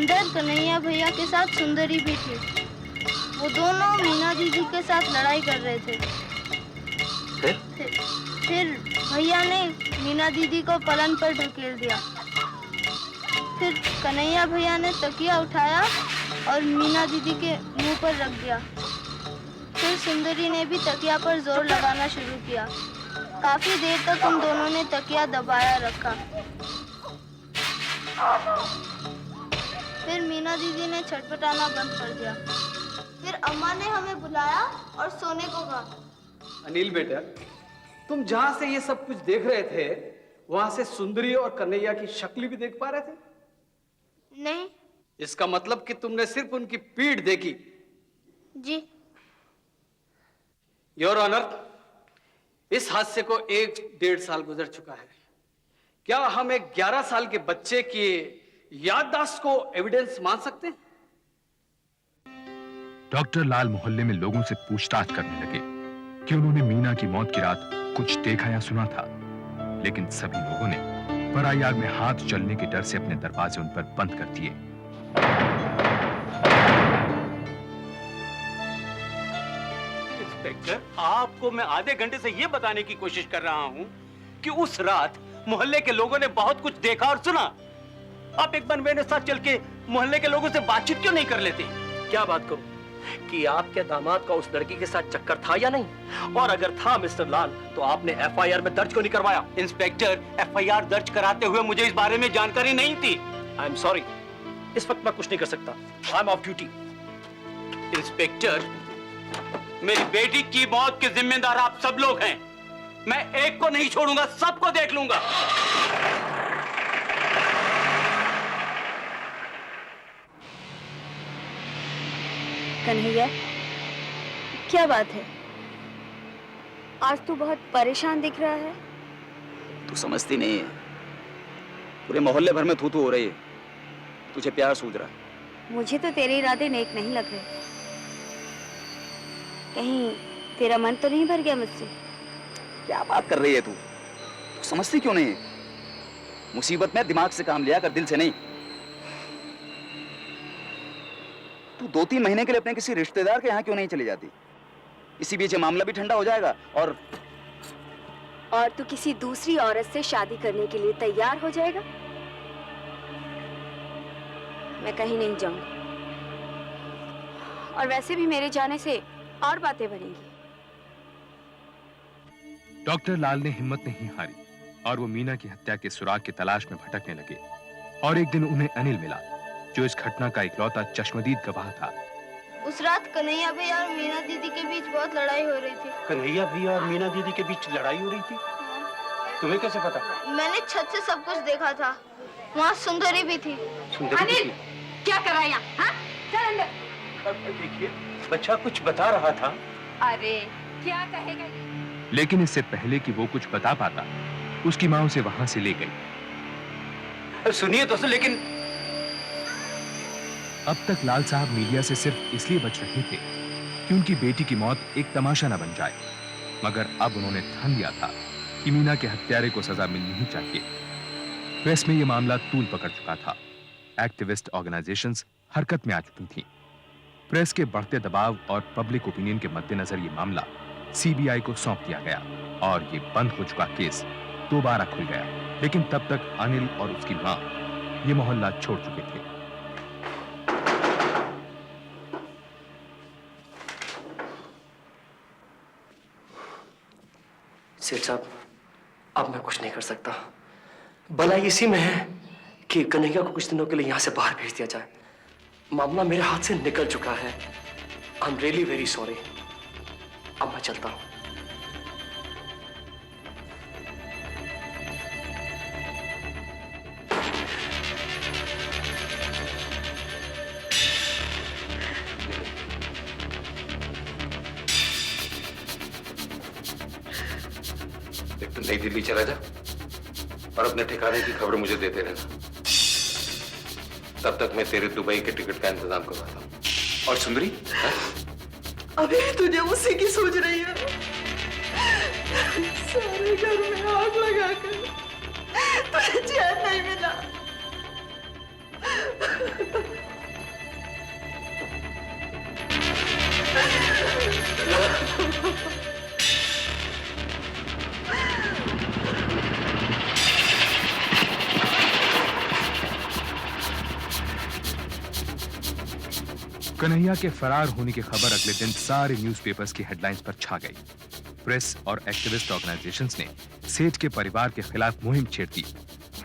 अंदर कन्हैया भैया के साथ सुंदरी भी थी। वो दोनों मीना दीदी के साथ लड़ाई कर रहे थे। फिर भैया ने मीना दीदी को पलंग पर ढकेल दिया। फिर कन्हैया भैया ने तकिया उठाया और मीना दीदी के मुंह पर रख दिया। फिर सुंदरी ने भी तकिया पर जोर लगाना शुरू किया। काफी देर तक उन दोनों ने तकिया दबाया रखा। फिर मीना दीदी ने छटपटाना बंद कर दिया। फिर अम्मा ने हमें बुलाया और सोने को कहा। अनिल बेटा, तुम जहां से ये सब कुछ देख रहे थे, वहां से सुंदरी और कन्हैया की शक्ल भी देख पा रहे थे? नहीं। इसका मतलब कि तुमने सिर्फ उनकी पीठ देखी? जी। योर ऑनर, इस हादसे को 1-1.5 साल गुजर चुका है। क्या हम एक 11 साल के बच्चे की याददाश्त को एविडेंस मान सकते हैं? डॉक्टर लाल मोहल्ले में लोगों से पूछताछ करने लगे कि उन्होंने मीना की मौत की रात कुछ देखा या सुना था, लेकिन सभी लोगों ने पराई आग में हाथ जलने के डर से अपने दरवाजे उन पर बंद कर दिए। इंस्पेक्टर, आपको मैं आधे घंटे से यह बताने की कोशिश कर रहा हूं कि उस रात मोहल्ले के लोगों ने बहुत कुछ देखा और सुना। आप एक बार मेरे साथ चल के मोहल्ले के लोगों से बातचीत क्यों नहीं कर लेते? क्या बात करूं कि आपके दामाद का उस लड़की के साथ चक्कर था या नहीं, और अगर था मिस्टर लाल तो आपने एफआईआर में दर्ज क्यों नहीं करवाया? इंस्पेक्टर, एफआईआर दर्ज कराते हुए मुझे इस बारे में जानकारी नहीं थी। आई एम सॉरी, इस वक्त मैं कुछ नहीं कर सकता। I am of duty. Inspector, मेरी बेटी की मौत के जिम्मेदार आप सब लोग हैं। मैं एक को नहीं छोड़ूंगा, सबको देख लूंगा। कन्हैया, क्या बात है? आज तू बहुत परेशान दिख रहा है। तू समझती नहीं है, पूरे मोहल्ले भर में थू थू हो रही है। तुझे प्यार सूझ रहा है। मुझे तो तेरे इरादे नेक नहीं लग रहे। कहीं तेरा मन तो नहीं भर गया मुझसे? क्या बात कर रही है तू समझती क्यों नहीं है? मुसीबत में दिमाग से काम लिया कर, दिल से नहीं। तू 2-3 महीने के लिए अपने किसी रिश्तेदार के यहाँ क्यों नहीं चली जाती? इसी बीच मामला भी ठंडा हो जाएगा। और तू किसी दूसरी औरत से शादी करने के लिए तैयार हो जाएगा? मैं कहीं नहीं जाऊंगी, और वैसे भी मेरे जाने से और बातें बनेंगी। डॉक्टर लाल ने हिम्मत नहीं हारी और वो मीना की हत्या के सुराग की तलाश में भटकने लगे। और एक दिन उन्हें अनिल मिला, जो इस घटना का इकलौता चश्मदीद गवाह था। उस रात कन्हैया भैया और मीना दीदी के बीच बहुत लड़ाई हो रही थी। कन्हैया भैया और मीना दीदी के बीच लड़ाई हो रही थी? तुम्हें कैसे पता? मैंने छत से सब कुछ देखा था। वहाँ सुंदरी भी थी। अनिल, क्या कर रहा है यहाँ? हाँ? चल अंदर। देखिए, बच्चा कुछ बता रहा था। अरे क्या कहेगा? लेकिन इससे पहले कि वो कुछ बता पाता, उसकी मां उसे वहां से ले गई। सुनिए तो, लेकिन अब तक लाल साहब मीडिया से सिर्फ इसलिए बच रहे थे कि उनकी बेटी की मौत एक तमाशा न बन जाए, मगर अब उन्होंने ठान लिया था कि मीना के हत्यारे को सजा मिलनी ही चाहिए। प्रेस में यह मामला तूल पकड़ चुका था। एक्टिविस्ट ऑर्गेनाइजेशंस हरकत में आ चुकी थीं। प्रेस के बढ़ते दबाव और पब्लिक ओपिनियन के मद्देनजर यह मामला सीबीआई को सौंप दिया गया और ये बंद हो चुका केस दोबारा खुल गया। लेकिन तब तक अनिल और उसकी मां ये मोहल्ला छोड़ चुके थे। सेठ साहब, अब मैं कुछ नहीं कर सकता। भलाई इसी में है कि कन्हैया को कुछ दिनों के लिए यहां से बाहर भेज दिया जाए। मामला मेरे हाथ से निकल चुका है। I am really very sorry. अब मैं चलता हूं। एक तो नई दिल्ली चला जा और अपने ठिकाने की खबर मुझे देते रहना। तब तक मैं तेरे दुबई के टिकट का इंतजाम करवाता हूँ। और सुंदरी, अभी तुझे उसी की सूझ रही है। सारे घर में आग लगाकर तुझे चैन नहीं मिला। कन्हैया के फरार होने की खबर अगले दिन सारे न्यूज़पेपर्स की हेडलाइंस पर छा गई। प्रेस और एक्टिविस्ट ऑर्गेनाइजेशंस ने सेठ के परिवार के खिलाफ मुहिम छेड़ दी।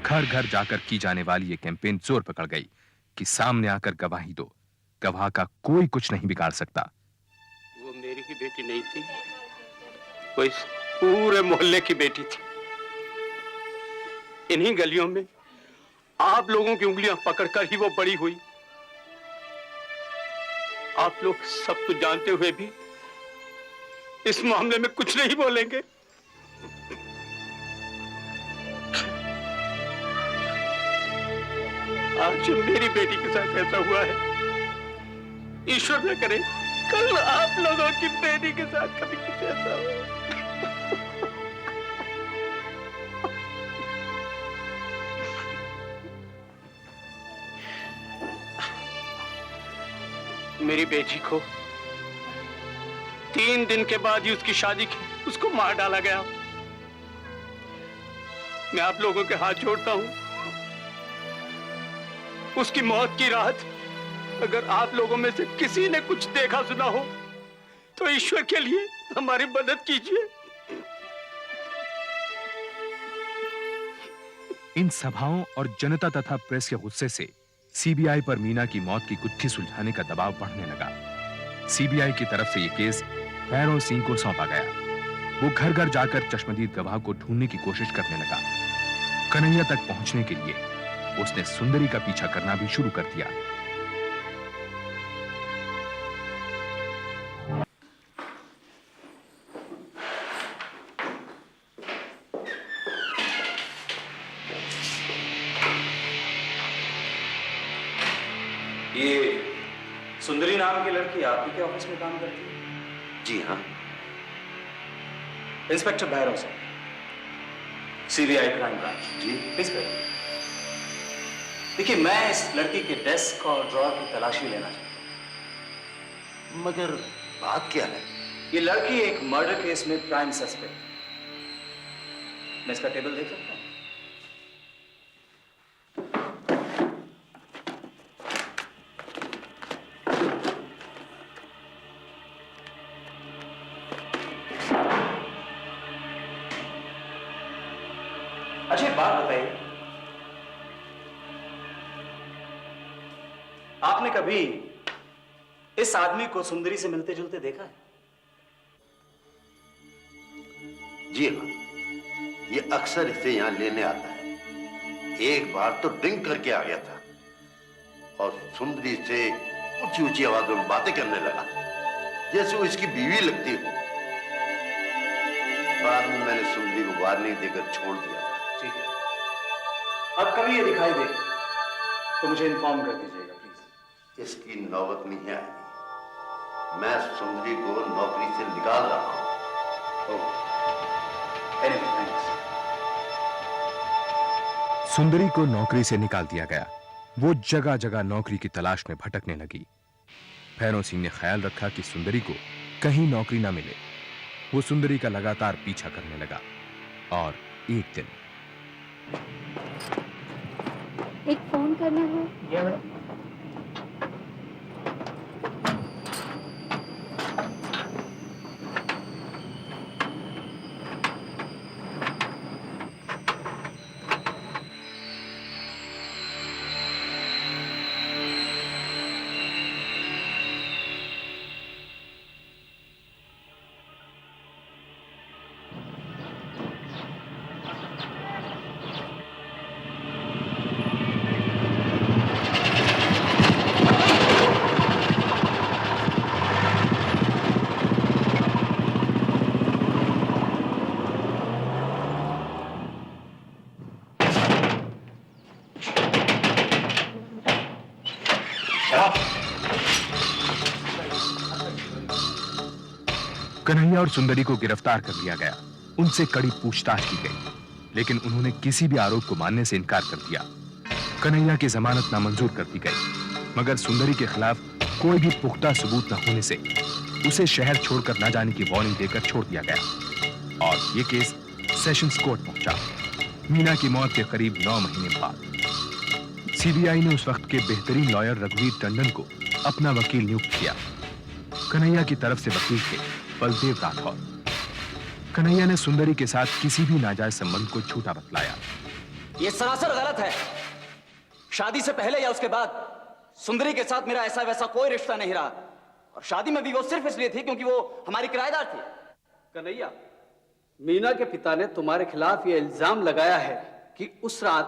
घर घर जाकर की जाने वाली ये कैंपेन जोर पकड़ गई कि सामने आकर गवाही दो, गवाह का कोई कुछ नहीं बिगाड़ सकता। वो मेरी ही बेटी नहीं थी, वो इस पूरे मोहल्ले की बेटी थी। इन्हीं गलियों में आप लोगों की उंगलियां पकड़कर ही वो बड़ी हुई। आप लोग सब कुछ जानते हुए भी इस मामले में कुछ नहीं बोलेंगे। आज मेरी बेटी के साथ ऐसा हुआ है, ईश्वर न करे कल आप लोगों की बेटी के साथ कभी कुछ ऐसा हो। मेरी बेटी को 3 दिन के बाद ही उसकी शादी की उसको मार डाला गया। मैं आप लोगों के हाथ जोड़ता हूं, उसकी मौत की रात अगर आप लोगों में से किसी ने कुछ देखा सुना हो तो ईश्वर के लिए हमारी मदद कीजिए। इन सभाओं और जनता तथा प्रेस के गुस्से से सीबीआई पर मीना की मौत की गुत्थी सुलझाने का दबाव बढ़ने लगा। सीबीआई की तरफ से यह केस भैरव सिंह को सौंपा गया। वो घर घर जाकर चश्मदीद गवाह को ढूंढने की कोशिश करने लगा। कन्हैया तक पहुंचने के लिए उसने सुंदरी का पीछा करना भी शुरू कर दिया। ये सुंदरी नाम की लड़की आप ही के ऑफिस में काम करती है? जी हाँ। Inspector Bhairav Singh, CBI crime branch. जी इंस्पेक्टर, देखिए मैं इस लड़की के डेस्क और ड्रॉर की तलाशी लेना चाहता हूं। मगर बात क्या है? ये लड़की एक मर्डर केस में प्राइम सस्पेक्ट। मैं इसका टेबल देख सकता हूं? अच्छा एक बात बताइए, आपने कभी इस आदमी को सुंदरी से मिलते जुलते देखा है? जी हाँ, ये अक्सर इसे यहाँ लेने आता है। एक बार तो ड्रिंक करके आ गया था और सुंदरी से ऊंची ऊंची आवाजों में बातें करने लगा जैसे वो इसकी बीवी लगती हो। बाद में मैंने सुंदरी को वार्निंग देकर छोड़ दिया। ठीक है, अब कभी ये दिखाई दे तो मुझे इन्फॉर्म कर दीजिएगा प्लीज। इसकी नौबत नहीं आएगी। मैं सुंदरी को नौकरी से निकाल रहा हूं। Anyway, thanks. सुंदरी को नौकरी से निकाल दिया गया। वो जगह जगह नौकरी की तलाश में भटकने लगी। भैरव सिंह ने ख्याल रखा कि सुंदरी को कहीं नौकरी ना मिले। वो सुंदरी का लगातार पीछा करने लगा और एक दिन एक फोन करना है। कन्हैया और सुंदरी को गिरफ्तार कर लिया गया। उनसे कड़ी पूछताछ की गई, लेकिन उन्होंने किसी भी आरोप को मानने से इनकार कर दिया। कन्हैया की जमानत नामंजूर कर दी गई, मगर सुंदरी के खिलाफ कोई भी पुख्ता सबूत न होने से उसे शहर छोड़कर न जाने की वार्निंग देकर छोड़ दिया गया और यह केस सेशंस कोर्ट पहुंचा। मीना की मौत के करीब 9 महीने बाद सीबीआई ने उस वक्त के बेहतरीन लॉयर रघुवीर टंडन को अपना वकील नियुक्त किया। कन्हैया की तरफ से वकील थे बलदेव राठौर। कन्हैया ने सुंदरी के साथ किसी भी नाजायज संबंध को झूठा बतलाया। ये सरासर गलत है। शादी से पहले या उसके बाद सुंदरी के साथ मेरा ऐसा वैसा कोई रिश्ता नहीं रहा, और शादी में भी वो सिर्फ इसलिए थी क्योंकि वो हमारी किराएदार थी। कन्हैया, मीना के पिता ने तुम्हारे खिलाफ यह इल्जाम लगाया है कि उस रात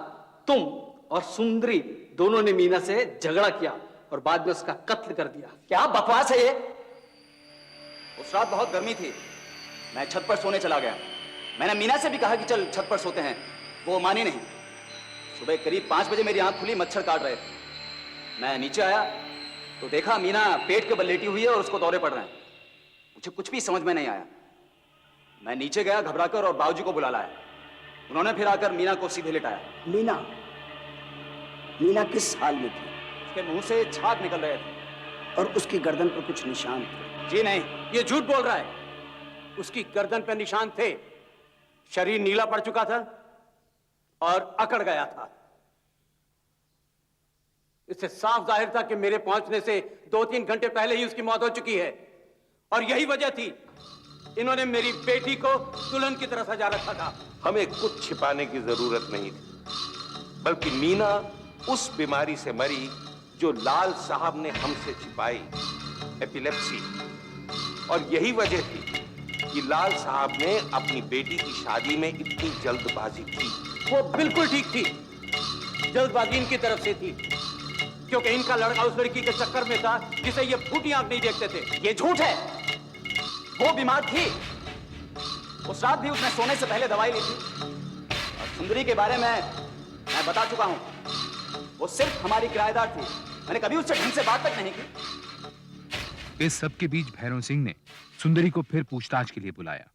तुम और सुंदरी दोनों ने मीना से झगड़ा किया और बाद में उसका कत्ल कर दिया। क्या बकवास है ये? उस रात बहुत गर्मी थी, मैं छत पर सोने चला गया। मैंने मीना से भी कहा कि चल छत पर सोते हैं, वो मानी नहीं। सुबह करीब 5 बजे मेरी आंख खुली, मच्छर काट रहे थे। मैं नीचे आया तो देखा मीना पेट के बल लेटी हुई है और उसको दौरे पड़ रहे हैं। मुझे कुछ भी समझ में नहीं आया। मैं नीचे गया घबराकर और बाबूजी को बुला लाया। उन्होंने फिर आकर मीना को सीधे लिटाया। मीना किस हाल में थी? उसके मुंह से छाग निकल रहे थे। और उसकी गर्दन पर कुछ निशान थे? जी नहीं, ये झूठ बोल रहा है। उसकी गर्दन पर निशान थे, शरीर नीला पड़ चुका था और अकड़ गया था। इससे साफ जाहिर था कि मेरे पहुंचने से 2-3 घंटे पहले ही उसकी मौत हो चुकी है, और यही वजह थी इन्होंने मेरी बेटी को दुल्हन की तरह सजा रखा था। हमें कुछ छिपाने की जरूरत नहीं थी, बल्कि मीना उस बीमारी से मरी जो लाल साहब ने हमसे छिपाई, एपिलेप्सी। और यही वजह थी कि लाल साहब ने अपनी बेटी की शादी में इतनी जल्दबाजी की। वो बिल्कुल ठीक थी, जल्दबाजी इनकी तरफ से थी, क्योंकि इनका लड़का उस लड़की के चक्कर में था जिसे ये फूटी आंख नहीं देखते थे। ये झूठ है। वो बीमार थी, उस रात भी उसने सोने से पहले दवाई ली थी। और सुंदरी के बारे में मैं बता चुका हूं, वो सिर्फ हमारी किराएदार थी। मैंने कभी उससे ढंग से बात तक नहीं की। इस सब के बीच भैरव सिंह ने सुंदरी को फिर पूछताछ के लिए बुलाया।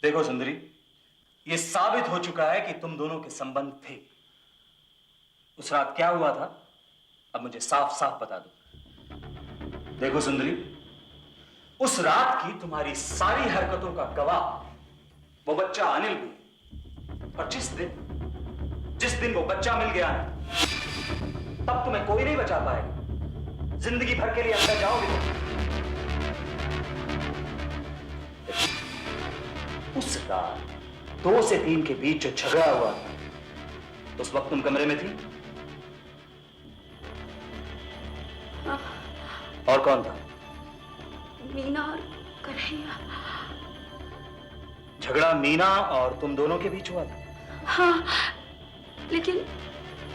देखो सुंदरी, ये साबित हो चुका है कि तुम दोनों के संबंध थे। उस रात क्या हुआ था, अब मुझे साफ साफ बता दो। देखो सुंदरी, उस रात की तुम्हारी सारी हरकतों का गवाह वो बच्चा अनिल भी। और जिस दिन वो बच्चा मिल गया है, तब तुम्हें कोई नहीं बचा पाएगा। जिंदगी भर के लिए अंदर जाओगे। उस रात 2 से 3 के बीच जो झगड़ा हुआ था, उस वक्त तुम कमरे में थी? और कौन था? मीना और कन्हैया। झगड़ा मीना और तुम दोनों के बीच हुआ था? हाँ, लेकिन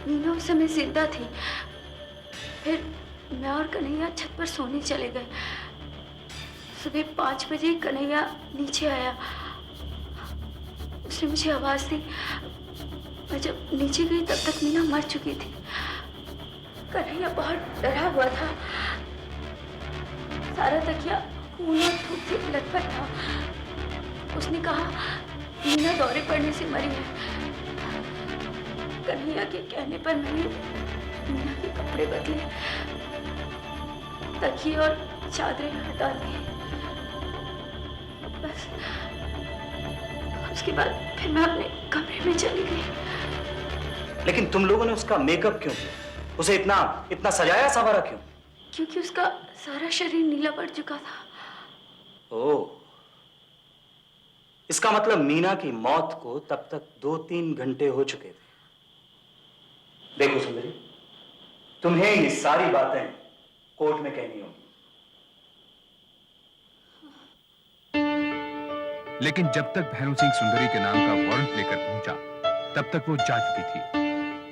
मीना उस समय जिंदा थी। फिर मैं और कन्हैया छत पर सोने चले गए। सुबह 5 बजे कन्हैया नीचे आया। उसने मुझे आवाज दी। मैं जब नीचे गई तब तक मीना मर चुकी थी। कन्हैया बहुत डरा हुआ था। सारा तकिया खून और धूप से लथपथ था। उसने कहा मीना दौरे पड़ने से मरी है। कन्हैया के कहने पर मैंने मीना के कपड़े बदले, तकिए और चादरें हटा दी। बस उसके बाद फिर मैं अपने कमरे में चली गई। लेकिन तुम लोगों ने उसका मेकअप क्यों किया? उसे इतना सजाया संवारा क्यों? क्योंकि उसका सारा शरीर नीला पड़ चुका था। ओह, इसका मतलब मीना की मौत को तब तक 2-3 घंटे हो चुके थे। देखो सुंदरी, तुम्हें ये सारी बातें कोर्ट में कहनी होगी। लेकिन जब तक भैरव सिंह सुंदरी के नाम का वारंट लेकर पहुंचा, तब तक वो जा चुकी थी,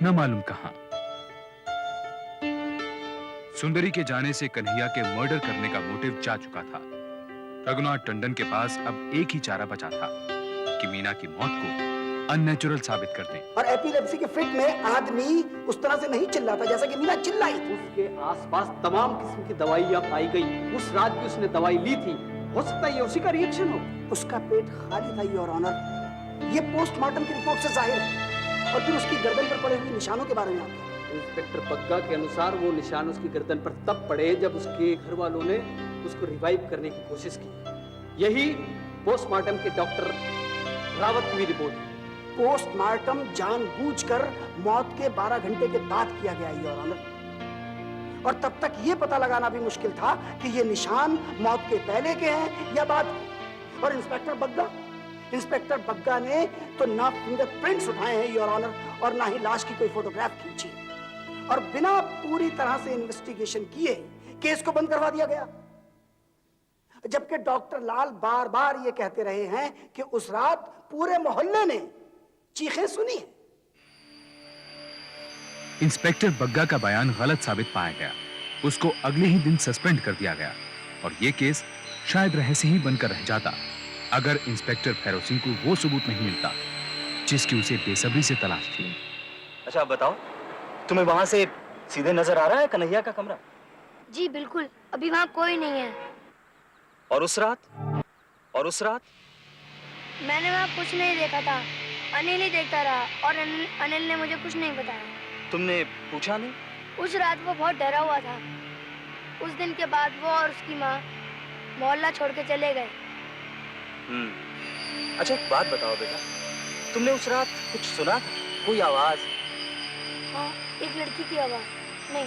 न मालूम कहां। सुंदरी के जाने से कन्हैया के मर्डर करने का मोटिव जा चुका था। रघुनाथ टंडन के पास अब एक ही चारा बचा था कि मीना की मौत को अननेचुरल साबित कर दें। और एपिलेप्सी के फिट में आदमी उस तरह से नहीं चिल्लाता जैसा कि मीना चिल्लाई। उसके आसपास तमाम किस्म की दवाइयां पाई गई। उस रात भी उसने दवाई ली थी। हो सकता है ये उसी का रिएक्शन हो। उसका पेट खाली था योर ऑनर, ये पोस्टमार्टम की रिपोर्ट से जाहिर है। और फिर उसकी गर्दन पर पड़े हुए निशानों के बारे में आप इंस्पेक्टर बग्गा के अनुसार वो निशान उसकी गर्दन पर तब पड़े जब उसके घर वालों ने उसको रिवाइव करने की कोशिश की। यही पोस्टमार्टम के डॉक्टर रावत की रिपोर्ट है। पोस्टमार्टम जानबूझकर मौत के 12 घंटे के बाद किया गया योर ऑनर। और तब तक यह पता लगाना भी मुश्किल था कि ये निशान मौत के पहले के हैं या बाद के। और इंस्पेक्टर बग्गा ने तो ना फिंगरप्रिंट्स उठाए हैं योर ऑनर, और ना ही लाश की कोई फोटोग्राफ खींची, और बिना पूरी तरह से इन्वेस्टिगेशन किए केस को बंद करवा दिया गया। जबकि डॉक्टर लाल बार बार ये कहते रहे हैं कि उस रात पूरे मोहल्ले ने चीखें सुनी है। इंस्पेक्टर बग्गा का बयान गलत साबित पाया गया। उसको अगले ही दिन सस्पेंड कर दिया गया और यह केस शायद रहस्य ही बनकर रह जाता अगर इंस्पेक्टर भैरव सिंह को वो सबूत नहीं मिलता जिसकी उसे बेसब्री से तलाश थी। अच्छा आप बताओ, तुम्हें वहां से सीधे नजर आ रहा है कन्हैया का कमरा? जी बिल्कुल, अभी वहाँ कोई नहीं है। और उस रात? मैंने वहाँ कुछ नहीं देखा था, अनिल ही देखता रहा और अनिल ने मुझे कुछ नहीं बताया। तुमने पूछा नहीं? उस रात वो बहुत डरा हुआ था। उस दिन के बाद वो और उसकी माँ मोहल्ला छोड़ के चले गए। अच्छा एक बात बताओ बेटा, तुमने उस रात कुछ सुना था? कोई आवाज? हाँ, एक लड़की की आवाज, नहीं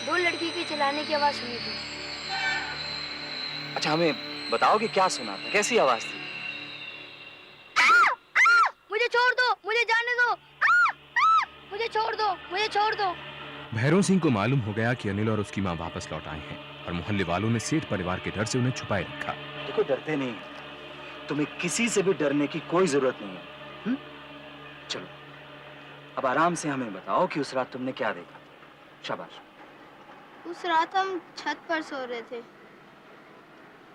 2 लड़की की चिल्लाने की आवाज सुनी थी। अच्छा हमें बताओ कि क्या सुना था, कैसी आवाज थी? मुझे छोड़ दो, मुझे जाने दो, मुझे छोड़ दो। भैरव सिंह को मालूम हो गया कि अनिल और उसकी माँ वापस लौट आए हैं और मोहल्ले वालों ने सेठ परिवार के डर से उन्हें छुपाए रखा। देखो डरते नहीं, तुम्हें किसी से भी डरने की कोई जरूरत नहीं है। चलो अब आराम से हमें बताओ कि उस रात तुमने क्या देखा। शाबाश। उस रात हम छत पर सो रहे थे।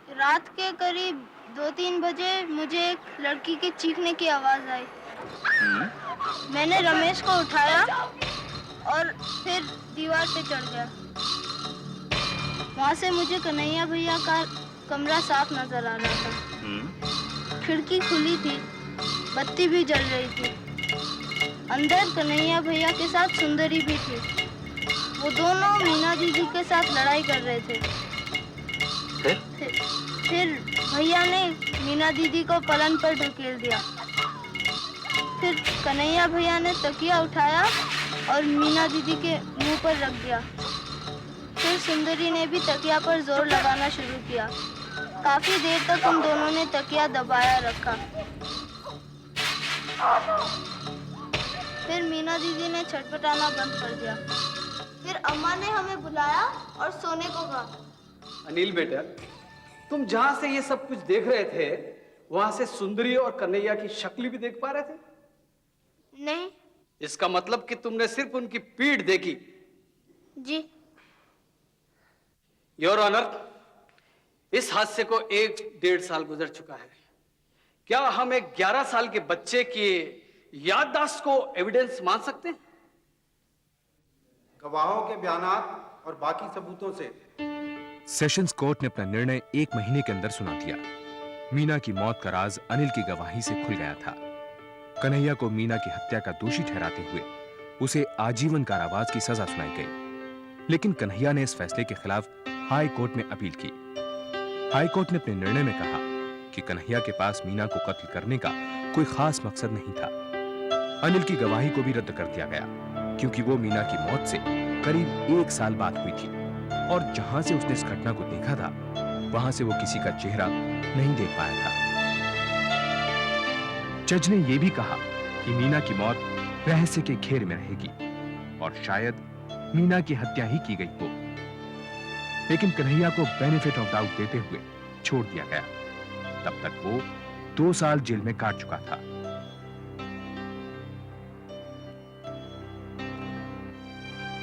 रात के करीब 2-3 बजे मुझे एक लड़की के चीखने की आवाज आई। मैंने रमेश को उठाया और फिर दीवार पे चढ़ गया। वहाँ से मुझे कन्हैया भैया का कमरा साफ नजर आ रहा था। खिड़की खुली थी, बत्ती भी जल रही थी। अंदर कन्हैया भैया के साथ सुंदरी भी थी। वो दोनों मीना दीदी के साथ लड़ाई कर रहे थे। फिर भैया ने मीना दीदी को पलंग पर ढकेल दिया। फिर कन्हैया भैया ने तकिया उठाया और मीना दीदी के मुंह पर रख दिया। फिर सुंदरी ने भी तकिया पर जोर लगाना शुरू किया। काफी देर तक उन दोनों ने तकिया दबाया रखा। फिर मीना दीदी ने छटपटाना बंद कर दिया। फिर अम्मा ने हमें बुलाया और सोने को कहा। अनिल बेटा, तुम जहां से ये सब कुछ देख रहे थे वहां से सुंदरी और कन्हैया की शक्ल भी देख पा रहे थे? नहीं। इसका मतलब कि तुमने सिर्फ उनकी पीठ देखी? जी। योर ऑनर, इस हादसे को 1-1.5 साल गुजर चुका है। क्या हम एक 11 साल के बच्चे की याददाश्त को एविडेंस मान सकते हैं? गवाहों के बयानात और बाकी सबूतों से सेशंस कोर्ट ने अपना निर्णय 1 महीने के अंदर सुना दिया। मीना की मौत का राज अनिल की गवाही से खुल गया था। कन्हैया को मीना की हत्या का दोषी ठहराते हुए उसे आजीवन कारावास की सजा सुनाई गई। लेकिन कन्हैया ने इस फैसले के खिलाफ हाई कोर्ट में अपील की। हाई कोर्ट ने अपने निर्णय में कहा कि कन्हैया के पास मीना को कत्ल करने का कोई खास मकसद नहीं था। अनिल की गवाही को भी रद्द कर दिया गया क्योंकि वो मीना की मौत से करीब 1 साल बाद हुई थी और जहां से उसने इस घटना को देखा था वहां से वो किसी का चेहरा नहीं देख पाया था। जज ने यह भी कहा कि मीना की मौत रहस्य के घेर में रहेगी और शायद मीना की हत्या ही की गई हो। लेकिन कन्हैया को बेनिफिट ऑफ डाउट देते हुए छोड़ दिया गया। तब तक वो 2 साल जेल में काट चुका था।